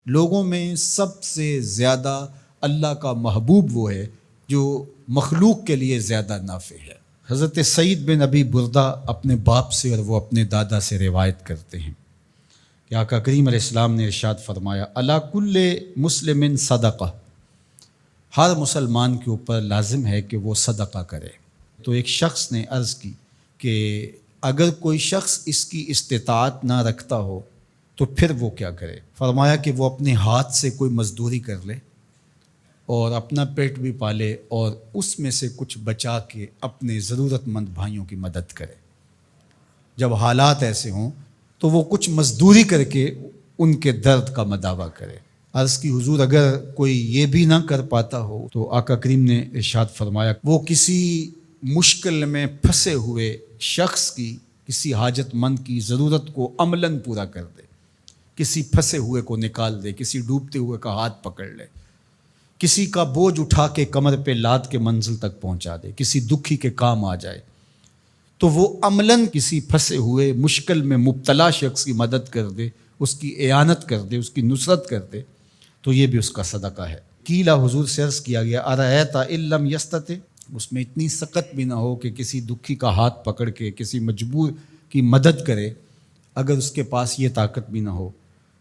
لوگوں میں سب سے زیادہ اللہ کا محبوب وہ ہے جو مخلوق کے لیے زیادہ نافع ہے۔ حضرت سعید بن ابی بردہ اپنے باپ سے اور وہ اپنے دادا سے روایت کرتے ہیں کہ آقا کریم علیہ السلام نے ارشاد فرمایا، علی کل مسلم صدقہ، ہر مسلمان کے اوپر لازم ہے کہ وہ صدقہ کرے۔ تو ایک شخص نے عرض کی کہ اگر کوئی شخص اس کی استطاعت نہ رکھتا ہو تو پھر وہ کیا کرے؟ فرمایا کہ وہ اپنے ہاتھ سے کوئی مزدوری کر لے اور اپنا پیٹ بھی پالے اور اس میں سے کچھ بچا کے اپنے ضرورت مند بھائیوں کی مدد کرے۔ جب حالات ایسے ہوں تو وہ کچھ مزدوری کر کے ان کے درد کا مداوع کرے۔ عرض کی حضور اگر کوئی یہ بھی نہ کر پاتا ہو تو آقا کریم نے ارشاد فرمایا وہ کسی مشکل میں پھنسے ہوئے شخص کی، کسی حاجت مند کی ضرورت کو عملاً پورا کر دے، کسی پھنسے ہوئے کو نکال دے، کسی ڈوبتے ہوئے کا ہاتھ پکڑ لے، کسی کا بوجھ اٹھا کے کمر پہ لاد کے منزل تک پہنچا دے، کسی دکھی کے کام آ جائے، تو وہ عملاً کسی پھنسے ہوئے مشکل میں مبتلا شخص کی مدد کر دے، اس کی اعانت کر دے، اس کی نصرت کر دے، تو یہ بھی اس کا صدقہ ہے۔ قیلا حضور سے عرض کیا گیا ارأیت ان لم یستطع، اس میں اتنی سخت بھی نہ ہو کہ کسی دکھی کا ہاتھ پکڑ کے کسی مجبور کی مدد کرے، اگر اس کے پاس یہ طاقت بھی نہ ہو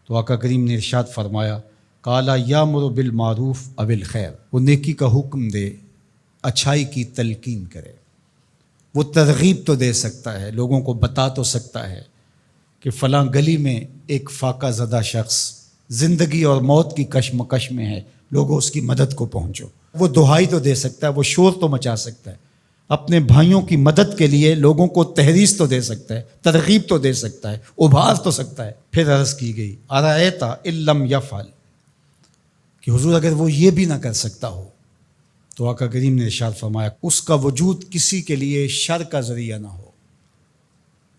تو آقا کریم نے ارشاد فرمایا قالا یامر بالمعروف او الخیر، وہ نیکی کا حکم دے، اچھائی کی تلقین کرے۔ وہ ترغیب تو دے سکتا ہے، لوگوں کو بتا تو سکتا ہے کہ فلاں گلی میں ایک فاقہ زدہ شخص زندگی اور موت کی کشمکش میں ہے، لوگوں اس کی مدد کو پہنچو۔ وہ دہائی تو دے سکتا ہے، وہ شور تو مچا سکتا ہے، اپنے بھائیوں کی مدد کے لیے لوگوں کو تحریض تو دے سکتا ہے، ترغیب تو دے سکتا ہے، ابھار تو سکتا ہے۔ پھر عرض کی گئی ارأیت ان لم یفعل، کہ حضور اگر وہ یہ بھی نہ کر سکتا ہو تو آقا کریم نے ارشاد فرمایا اس کا وجود کسی کے لیے شر کا ذریعہ نہ ہو،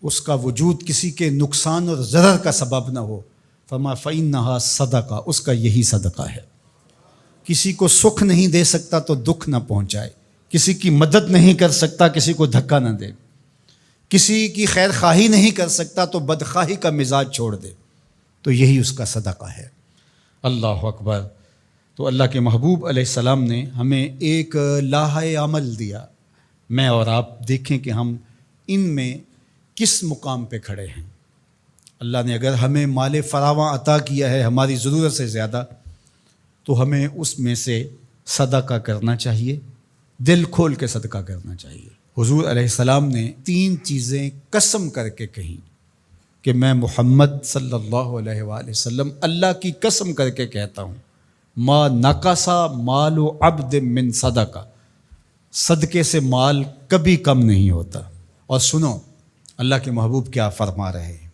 اس کا وجود کسی کے نقصان اور ضرر کا سبب نہ ہو، فرمایا فإنہا صدقہ، اس کا یہی صدقہ ہے۔ کسی کو سکھ نہیں دے سکتا تو دکھ نہ پہنچائے، کسی کی مدد نہیں کر سکتا کسی کو دھکا نہ دے، کسی کی خیر خواہی نہیں کر سکتا تو بدخواہی کا مزاج چھوڑ دے، تو یہی اس کا صدقہ ہے۔ اللہ اکبر۔ تو اللہ کے محبوب علیہ السلام نے ہمیں ایک لائحہ عمل دیا، میں اور آپ دیکھیں کہ ہم ان میں کس مقام پہ کھڑے ہیں۔ اللہ نے اگر ہمیں مال فراواں عطا کیا ہے ہماری ضرورت سے زیادہ، تو ہمیں اس میں سے صدقہ کرنا چاہیے، دل کھول کے صدقہ کرنا چاہیے۔ حضور علیہ السلام نے 3 چیزیں قسم کر کے کہیں کہ میں محمد صلی اللہ علیہ وآلہ وسلم اللہ کی قسم کر کے کہتا ہوں ما نقص مال عبد من صدقہ، صدقے سے مال کبھی کم نہیں ہوتا۔ اور سنو اللہ کے محبوب کیا فرما رہے ہیں،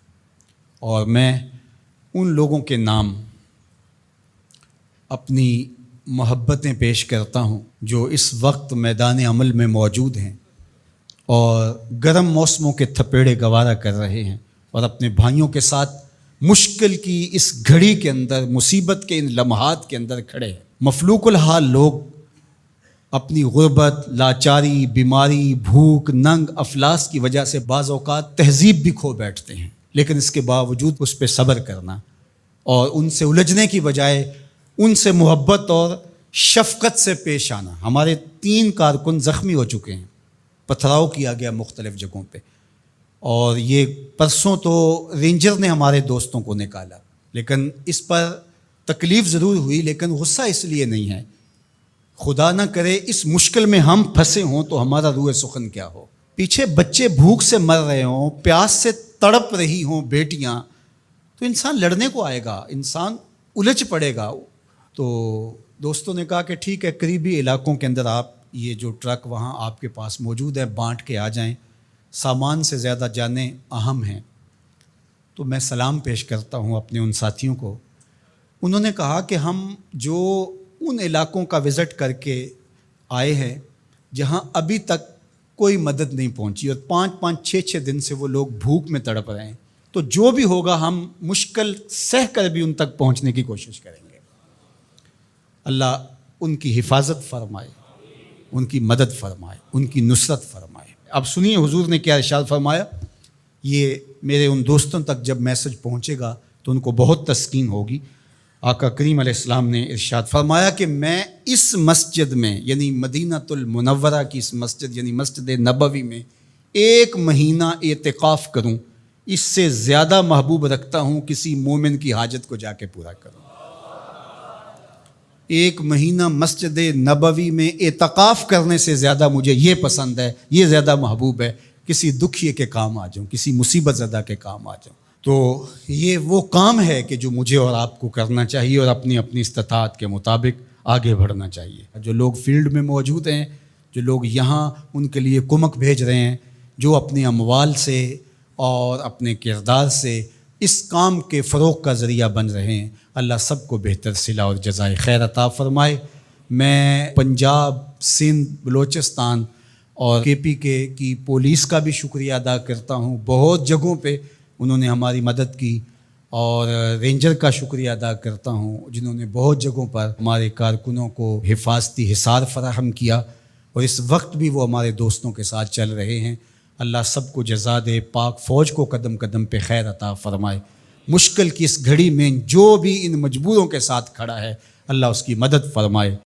اور میں ان لوگوں کے نام اپنی محبتیں پیش کرتا ہوں جو اس وقت میدان عمل میں موجود ہیں اور گرم موسموں کے تھپیڑے گوارا کر رہے ہیں اور اپنے بھائیوں کے ساتھ مشکل کی اس گھڑی کے اندر، مصیبت کے ان لمحات کے اندر کھڑے ہیں۔ مفلوق الحال لوگ اپنی غربت، لاچاری، بیماری، بھوک، ننگ افلاس کی وجہ سے بعض اوقات تہذیب بھی کھو بیٹھتے ہیں، لیکن اس کے باوجود اس پہ صبر کرنا اور ان سے الجھنے کی بجائے ان سے محبت اور شفقت سے پیش آنا۔ ہمارے 3 کارکن زخمی ہو چکے ہیں، پتھراؤ کیا گیا مختلف جگہوں پہ، اور یہ پرسوں تو رینجر نے ہمارے دوستوں کو نکالا، لیکن اس پر تکلیف ضرور ہوئی، لیکن غصہ اس لیے نہیں ہے، خدا نہ کرے اس مشکل میں ہم پھنسے ہوں تو ہمارا روح سخن کیا ہو۔ پیچھے بچے بھوک سے مر رہے ہوں، پیاس سے تڑپ رہی ہوں بیٹیاں، تو انسان لڑنے کو آئے گا، انسان الجھ پڑے گا۔ تو دوستوں نے کہا کہ ٹھیک ہے، قریبی علاقوں کے اندر آپ یہ جو ٹرک وہاں آپ کے پاس موجود ہے بانٹ کے آ جائیں، سامان سے زیادہ جانیں اہم ہیں۔ تو میں سلام پیش کرتا ہوں اپنے ان ساتھیوں کو۔ انہوں نے کہا کہ ہم جو ان علاقوں کا وزٹ کر کے آئے ہیں جہاں ابھی تک کوئی مدد نہیں پہنچی اور 5-5 6-6 دن سے وہ لوگ بھوک میں تڑپ رہے ہیں، تو جو بھی ہوگا ہم مشکل سہ کر بھی ان تک پہنچنے کی کوشش کریں گے۔ اللہ ان کی حفاظت فرمائے، ان کی مدد فرمائے، ان کی نصرت فرمائے۔ اب سنیے حضور نے کیا ارشاد فرمایا، یہ میرے ان دوستوں تک جب میسج پہنچے گا تو ان کو بہت تسکین ہوگی۔ آقا کریم علیہ السلام نے ارشاد فرمایا کہ میں اس مسجد میں یعنی مدینہ المنورہ کی اس مسجد یعنی مسجد نبوی میں 1 مہینہ اعتکاف کروں، اس سے زیادہ محبوب رکھتا ہوں کسی مومن کی حاجت کو جا کے پورا کروں۔ 1 مہینہ مسجد نبوی میں اعتکاف کرنے سے زیادہ مجھے یہ پسند ہے، یہ زیادہ محبوب ہے، کسی دکھیے کے کام آ جاؤں، کسی مصیبت زدہ کے کام آ جاؤں۔ تو یہ وہ کام ہے کہ جو مجھے اور آپ کو کرنا چاہیے اور اپنی اپنی استطاعت کے مطابق آگے بڑھنا چاہیے۔ جو لوگ فیلڈ میں موجود ہیں، جو لوگ یہاں ان کے لیے کمک بھیج رہے ہیں، جو اپنے اموال سے اور اپنے کردار سے اس کام کے فروغ کا ذریعہ بن رہے ہیں، اللہ سب کو بہتر صلہ اور جزائے خیر عطا فرمائے۔ میں پنجاب، سندھ، بلوچستان اور KPK کی پولیس کا بھی شکریہ ادا کرتا ہوں، بہت جگہوں پہ انہوں نے ہماری مدد کی، اور رینجر کا شکریہ ادا کرتا ہوں جنہوں نے بہت جگہوں پر ہمارے کارکنوں کو حفاظتی حصار فراہم کیا، اور اس وقت بھی وہ ہمارے دوستوں کے ساتھ چل رہے ہیں۔ اللہ سب کو جزا دے، پاک فوج کو قدم قدم پہ خیر عطا فرمائے۔ مشکل کی اس گھڑی میں جو بھی ان مجبوروں کے ساتھ کھڑا ہے، اللہ اس کی مدد فرمائے۔